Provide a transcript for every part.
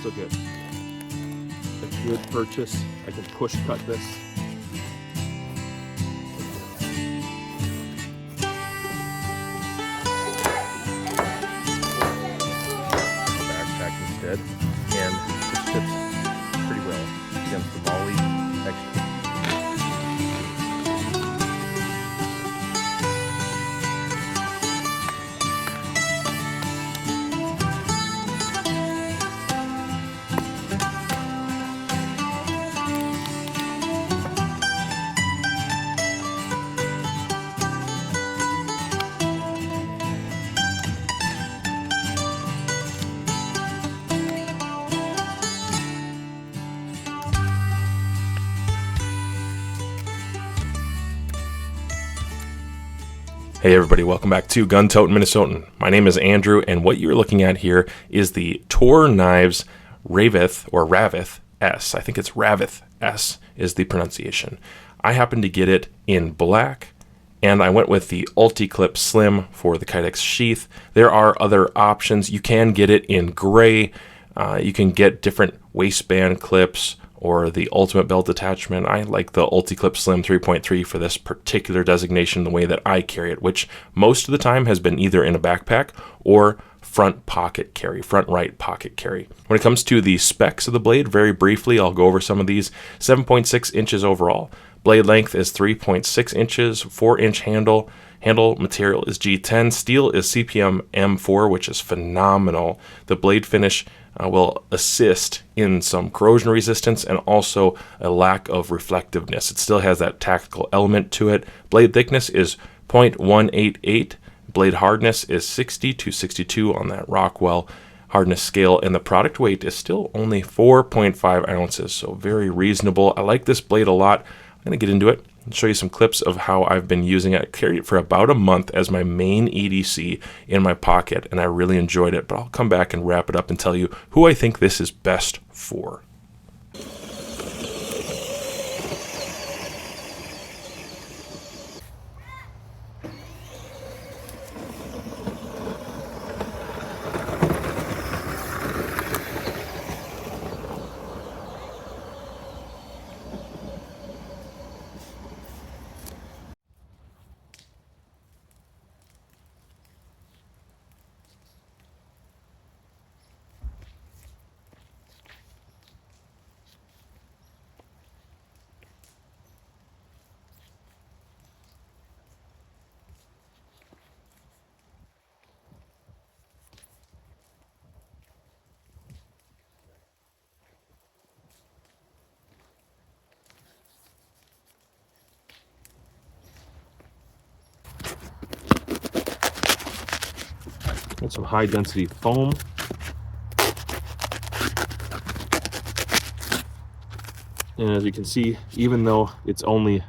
still get a good purchase. I can push cut this. Backpack instead, and this fits pretty well against the volley extra. Hey everybody, welcome back to Gun Totin' Minnesotan. My name is Andrew, and what you're looking at here is the TOOR Knives Ravyth, or Ravyth S. I think it's Ravyth S is the pronunciation. I happen to get it in black, and I went with the Ulti-Clip Slim for the Kydex sheath. There are other options. You can get it in gray. You can get different waistband clips or the ultimate belt attachment. I like the Ulti-Clip Slim 3.3 for this particular designation, the way that I carry it, which most of the time has been either in a backpack or front pocket carry, front right pocket carry. When it comes to the specs of the blade, very briefly, I'll go over some of these. 7.6 inches overall. Blade length is 3.6 inches, 4-inch handle. Handle material is G10. Steel is CPM M4, which is phenomenal. The blade finish will assist in some corrosion resistance and also a lack of reflectiveness. It still has that tactical element to it. Blade thickness is 0.188. Blade hardness is 60 to 62 on that Rockwell hardness scale, and the product weight is still only 4.5 ounces, so very reasonable. I like this blade a lot. I'm going to get into it and show you some clips of how I've been using it. I carried it for about a month as my main EDC in my pocket, and I really enjoyed it, but I'll come back and wrap it up and tell you who I think this is best for. Got some high density foam. And as you can see, even though it's only,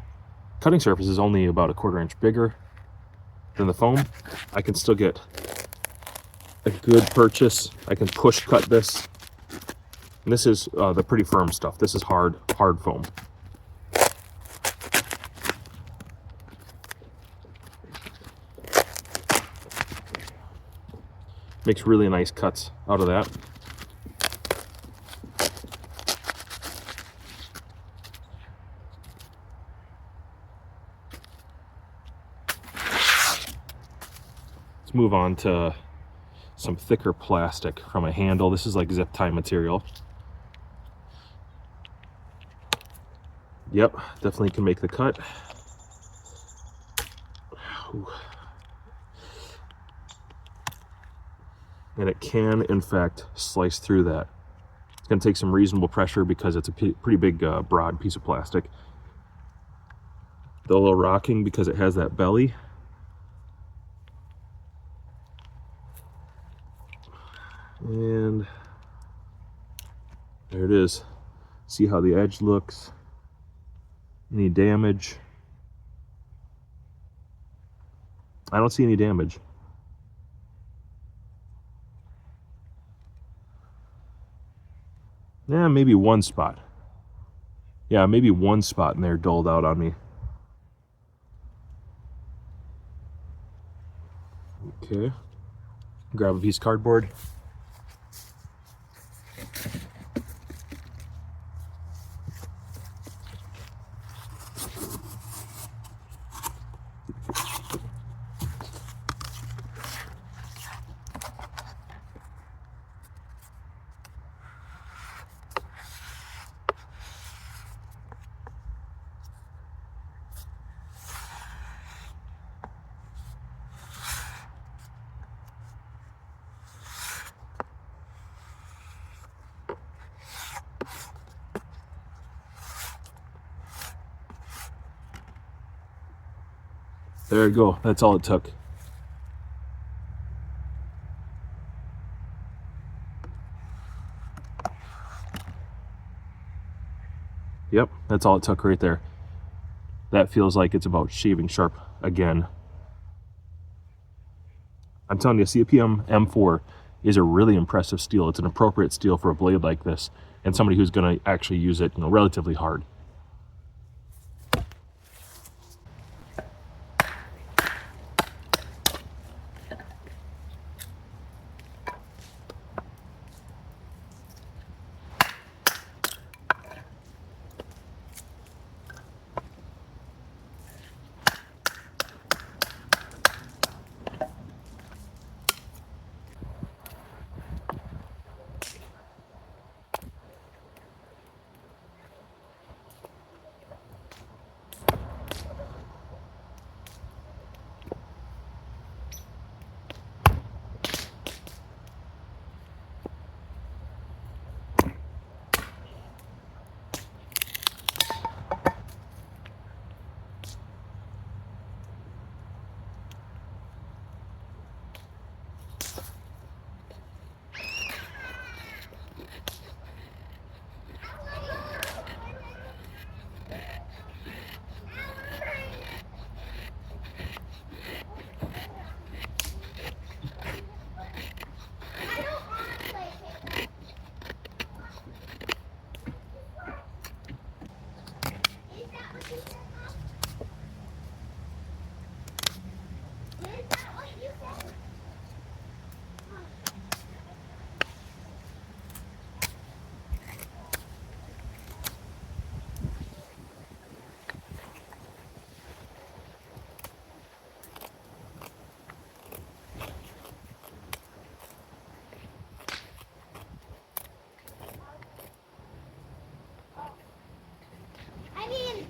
cutting surface is only about a 1/4 inch bigger than the foam, I can still get a good purchase. I can push cut this. And this is the pretty firm stuff. This is hard foam. Makes really nice cuts out of that. Let's move on to some thicker plastic from a handle. This is like zip tie material. Yep, definitely can make the cut. Ooh. And it can, in fact, slice through that. It's going to take some reasonable pressure because it's a pretty big, broad piece of plastic. The little rocking because it has that belly. And there it is. See how the edge looks? Any damage? I don't see any damage. Yeah, maybe one spot. Yeah, maybe one spot in there dulled out on me. Okay. Grab a piece of cardboard. There you go. That's all it took. Yep, that's all it took right there. That feels like it's about shaving sharp again. I'm telling you, CPM M4 is a really impressive steel. It's an appropriate steel for a blade like this, and somebody who's going to actually use it, relatively hard.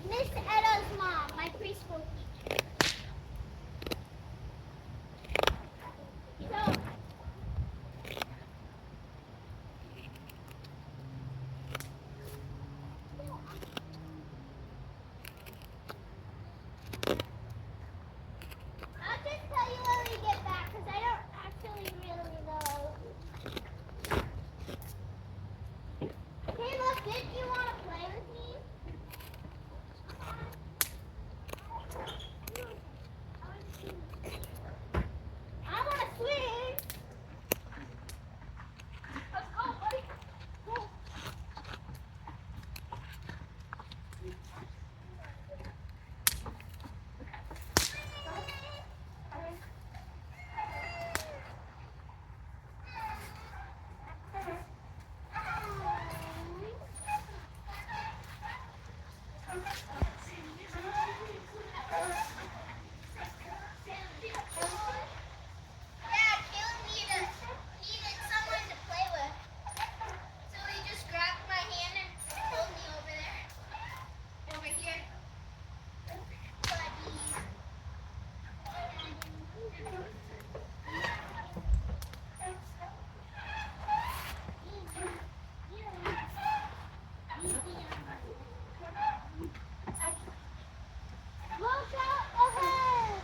Miss Eda's mom, my preschool teacher. So, I'll just tell you when we get back, because I don't actually really know. Caleb, did you want to play with me? I want to swing. Let's go, buddy. Go. Dad, Caleb needed someone to play with. So he just grabbed my hand and pulled me over there. Over here. Look out ahead!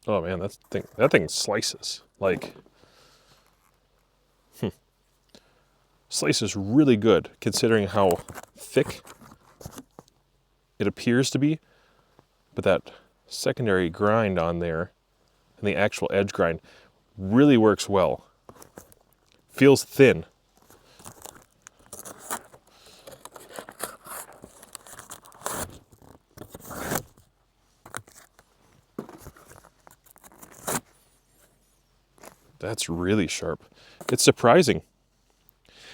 Oh man, that thing slices. Like, slices really good considering how thick it appears to be. But that secondary grind on there and the actual edge grind really works well. Feels thin. That's really sharp. It's surprising.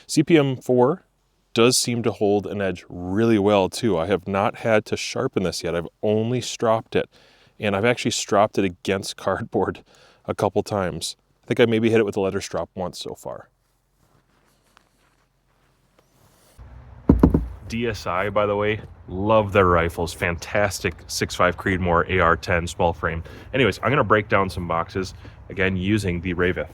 CPM 4 does seem to hold an edge really well too. I have not had to sharpen this yet. I've only stropped it, and I've actually stropped it against cardboard a couple times. I think I maybe hit it with a leather strop once so far. DSI, by the way, love their rifles. Fantastic 6.5 Creedmoor AR-10 small frame. Anyways, I'm gonna break down some boxes, again, using the Ravyth.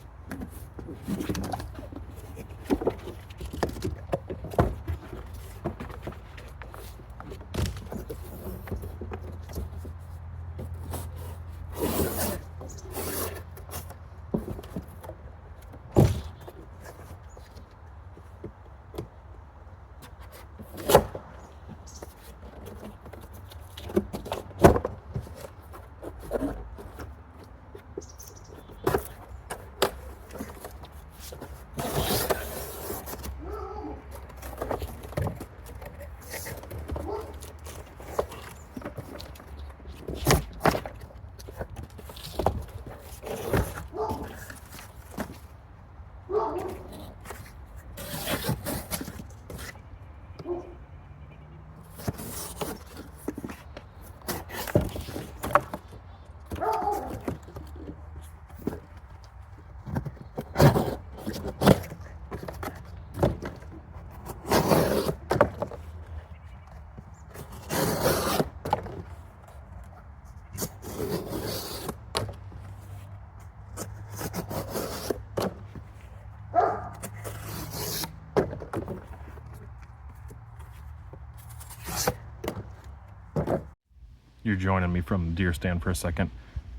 You're joining me from the deer stand for a second.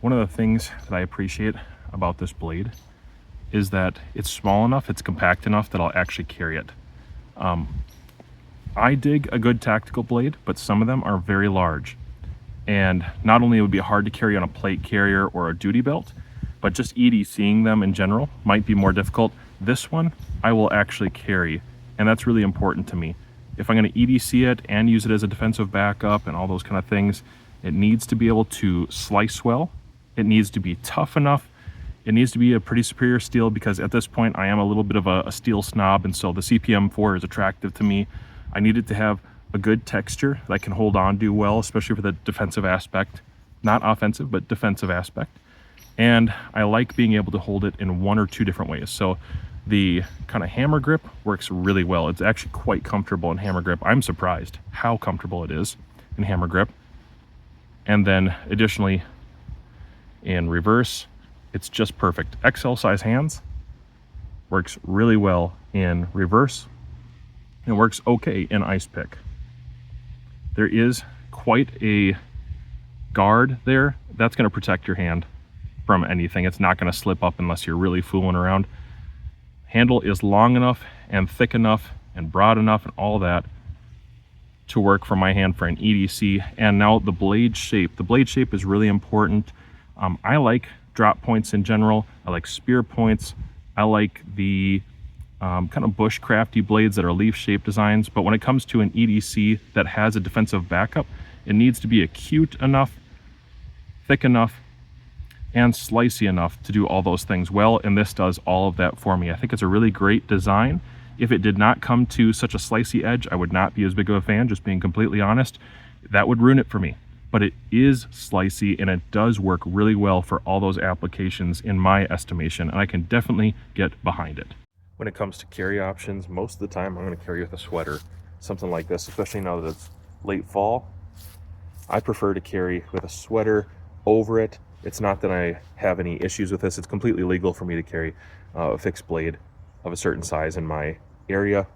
One of the things that I appreciate about this blade is that it's small enough, it's compact enough that I'll actually carry it. I dig a good tactical blade, but some of them are very large. And not only it would be hard to carry on a plate carrier or a duty belt, but just EDCing them in general might be more difficult. This one I will actually carry, and that's really important to me. If I'm going to EDC it and use it as a defensive backup and all those kind of things, it needs to be able to slice well. It needs to be tough enough. It needs to be a pretty superior steel, because at this point I am a little bit of a steel snob, and so the CPM 4 is attractive to me. I need it to have a good texture that I can hold on to well, especially for the defensive aspect. Not offensive, but defensive aspect. And I like being able to hold it in one or two different ways. So the kind of hammer grip works really well. It's actually quite comfortable in hammer grip. I'm surprised how comfortable it is in hammer grip. And then additionally, in reverse, it's just perfect. XL size hands works really well in reverse. It works okay in ice pick. There is quite a guard there. That's going to protect your hand from anything. It's not going to slip up unless you're really fooling around. Handle is long enough and thick enough and broad enough and all that to work for my hand for an EDC. And now the blade shape. The blade shape is really important. I like drop points in general. I like spear points. I like the kind of bushcrafty blades that are leaf-shaped designs. But when it comes to an EDC that has a defensive backup, it needs to be acute enough, thick enough, and slicey enough to do all those things well, and this does all of that for me. I think it's a really great design. If it did not come to such a slicey edge, I would not be as big of a fan, just being completely honest. That would ruin it for me. But it is slicey, and it does work really well for all those applications in my estimation, and I can definitely get behind it. When it comes to carry options, most of the time I'm going to carry with a sweater, something like this, especially now that it's late fall. I prefer to carry with a sweater over it. It's not that I have any issues with this. It's completely legal for me to carry a fixed blade of a certain size in my area,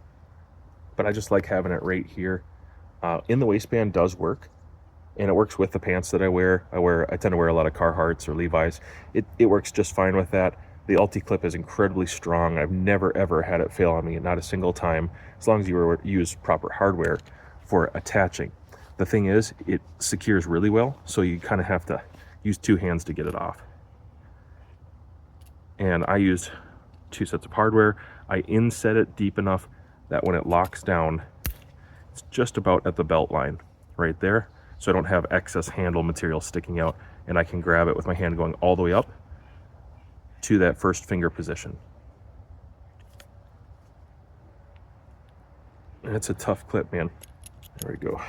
but I just like having it right here. In the waistband does work, and it works with the pants that I wear. I tend to wear a lot of Carhartts or Levi's. It works just fine with that. The ulti-clip is incredibly strong. I've never ever had it fail on me, not a single time, as long as you use proper hardware for attaching. The thing is, it secures really well, so you kind of have to use two hands to get it off. and I used 2 sets of hardware. I inset it deep enough that when it locks down, it's just about at the belt line right there, so I don't have excess handle material sticking out, and I can grab it with my hand going all the way up to that first finger position. And it's a tough clip, man. There we go.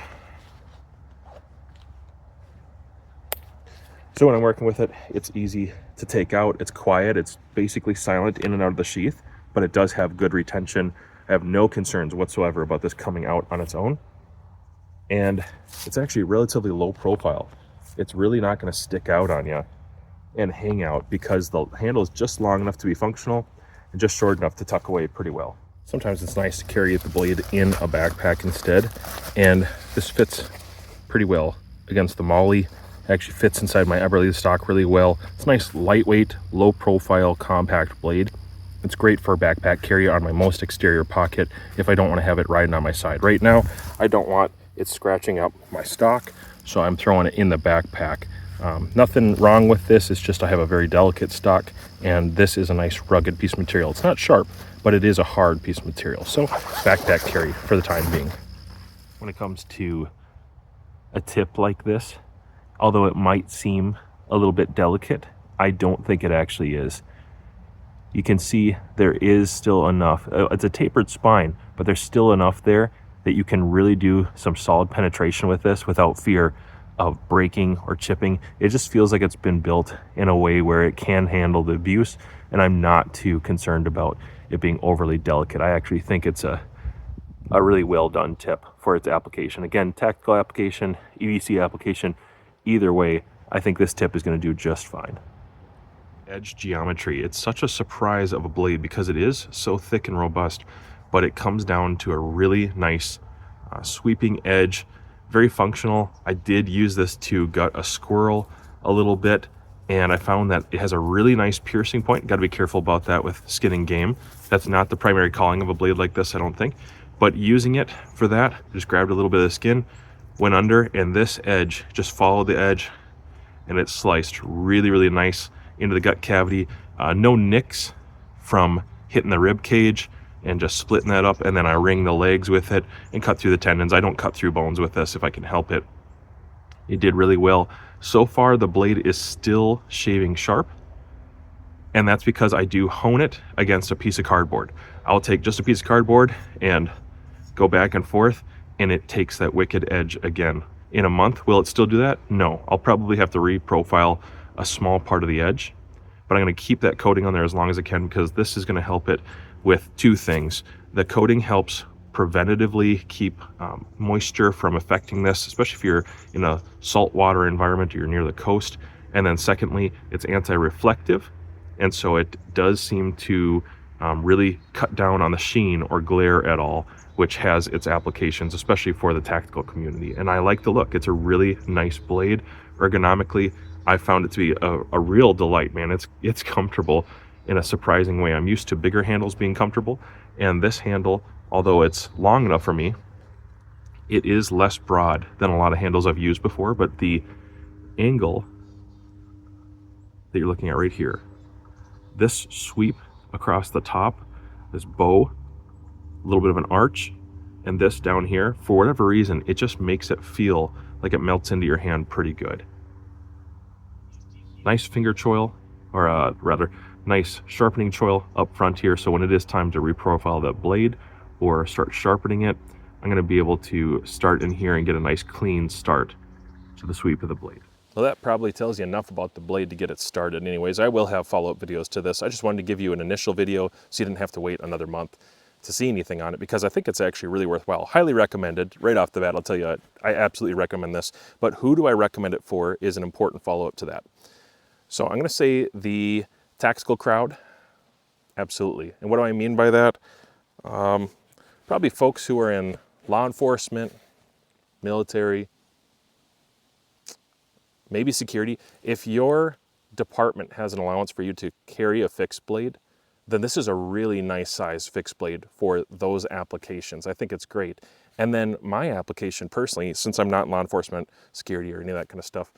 So when I'm working with it, it's easy to take out. It's quiet. It's basically silent in and out of the sheath, but it does have good retention. I have no concerns whatsoever about this coming out on its own. And it's actually relatively low profile. It's really not going to stick out on you and hang out because the handle is just long enough to be functional and just short enough to tuck away pretty well. Sometimes it's nice to carry the blade in a backpack instead, and this fits pretty well against the Molly. Actually fits inside my Everly stock really well. It's a nice lightweight, low profile, compact blade. It's great for a backpack carry on my most exterior pocket if I don't want to have it riding on my side. Right now, I don't want it scratching up my stock, so I'm throwing it in the backpack. Nothing wrong with this, it's just I have a very delicate stock, and this is a nice rugged piece of material. It's not sharp, but it is a hard piece of material. So backpack carry for the time being. When it comes to a tip like this, although it might seem a little bit delicate, I don't think it actually is. You can see there is still enough. It's a tapered spine, but there's still enough there that you can really do some solid penetration with this without fear of breaking or chipping. It just feels like it's been built in a way where it can handle the abuse, and I'm not too concerned about it being overly delicate. I actually think it's a really well done tip for its application. Again, tactical application, EDC application, either way, I think this tip is going to do just fine. Edge geometry, it's such a surprise of a blade because it is so thick and robust, but it comes down to a really nice sweeping edge, very functional. I did use this to gut a squirrel a little bit, and I found that it has a really nice piercing point. Got to be careful about that with skinning game. That's not the primary calling of a blade like this, I don't think, but using it for that, just grabbed a little bit of the skin, went under, and this edge just followed the edge, and it sliced really, really nice into the gut cavity. No nicks from hitting the rib cage and just splitting that up, and then I ring the legs with it and cut through the tendons. I don't cut through bones with this if I can help it. It did really well. So far, the blade is still shaving sharp, and that's because I do hone it against a piece of cardboard. I'll take just a piece of cardboard and go back and forth, and it takes that wicked edge again. In a month, will it still do that? No. I'll probably have to reprofile a small part of the edge, but I'm going to keep that coating on there as long as I can because this is going to help it with 2 things. The coating helps preventatively keep moisture from affecting this, especially if you're in a saltwater environment or you're near the coast. And then secondly, it's anti-reflective, and so it does seem to really cut down on the sheen or glare at all, which has its applications, especially for the tactical community. And I like the look. It's a really nice blade. Ergonomically, I found it to be a real delight, man. It's comfortable in a surprising way. I'm used to bigger handles being comfortable, and this handle, although it's long enough for me, it is less broad than a lot of handles I've used before, but the angle that you're looking at right here, this sweep across the top, this bow, a little bit of an arch, and this down here, for whatever reason, it just makes it feel like it melts into your hand pretty good. Nice finger choil, or rather, nice sharpening choil up front here, so when it is time to reprofile that blade or start sharpening it, I'm going to be able to start in here and get a nice clean start to the sweep of the blade. Well, that probably tells you enough about the blade to get it started. Anyways, I will have follow-up videos to this. I just wanted to give you an initial video so you didn't have to wait another month to see anything on it, because I think it's actually really worthwhile. Highly recommended. Right off the bat, I'll tell you, I absolutely recommend this. But who do I recommend it for is an important follow-up to that. So I'm going to say the tactical crowd, absolutely. And what do I mean by that? Probably folks who are in law enforcement, military, maybe security. If your department has an allowance for you to carry a fixed blade, then this is a really nice size fixed blade for those applications. I think it's great. And then my application personally, since I'm not in law enforcement, security, or any of that kind of stuff,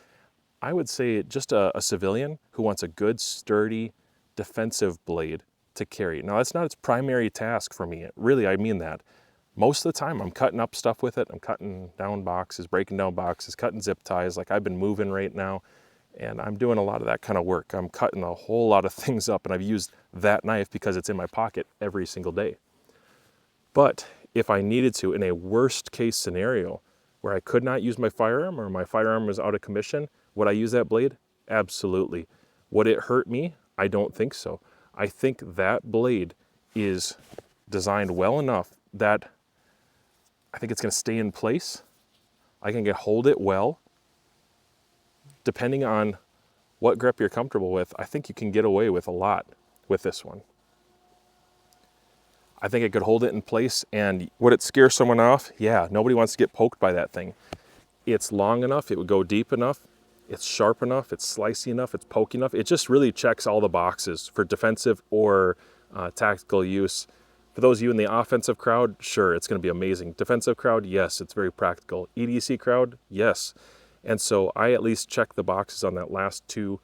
I would say just a civilian who wants a good, sturdy, defensive blade to carry. Now, that's not its primary task for me. Really, I mean that. Most of the time, I'm cutting up stuff with it. I'm cutting down boxes, breaking down boxes, cutting zip ties. Like I've been moving right now, and I'm doing a lot of that kind of work. I'm cutting a whole lot of things up, and I've used that knife because it's in my pocket every single day. But if I needed to, in a worst case scenario where I could not use my firearm or my firearm was out of commission, would I use that blade? Absolutely. Would it hurt me? I don't think so. I think that blade is designed well enough that I think it's going to stay in place. I can hold it well. Depending on what grip you're comfortable with, I think you can get away with a lot with this one. I think it could hold it in place, and would it scare someone off? Yeah, nobody wants to get poked by that thing. It's long enough, it would go deep enough, it's sharp enough, it's slicey enough, it's pokey enough. It just really checks all the boxes for defensive or tactical use. For those of you in the offensive crowd, sure, it's going to be amazing. Defensive crowd, yes, it's very practical. EDC crowd, yes. And so I at least check the boxes on that last two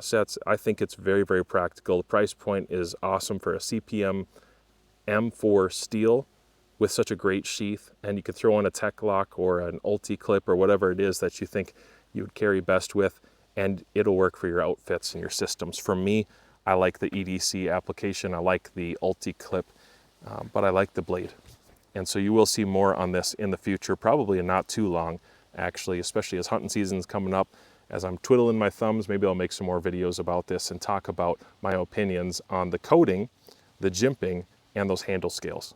sets. I think it's very, very practical. The price point is awesome for a CPM M4 steel with such a great sheath, and you could throw in a Tech Lock or an Ulti clip or whatever it is that you think you would carry best with, and it'll work for your outfits and your systems. For me, I like the EDC application. I like the Ulti clip. But I like the blade. And so you will see more on this in the future, probably in not too long, actually, especially as hunting season's coming up. As I'm twiddling my thumbs, maybe I'll make some more videos about this and talk about my opinions on the coating, the jimping, and those handle scales.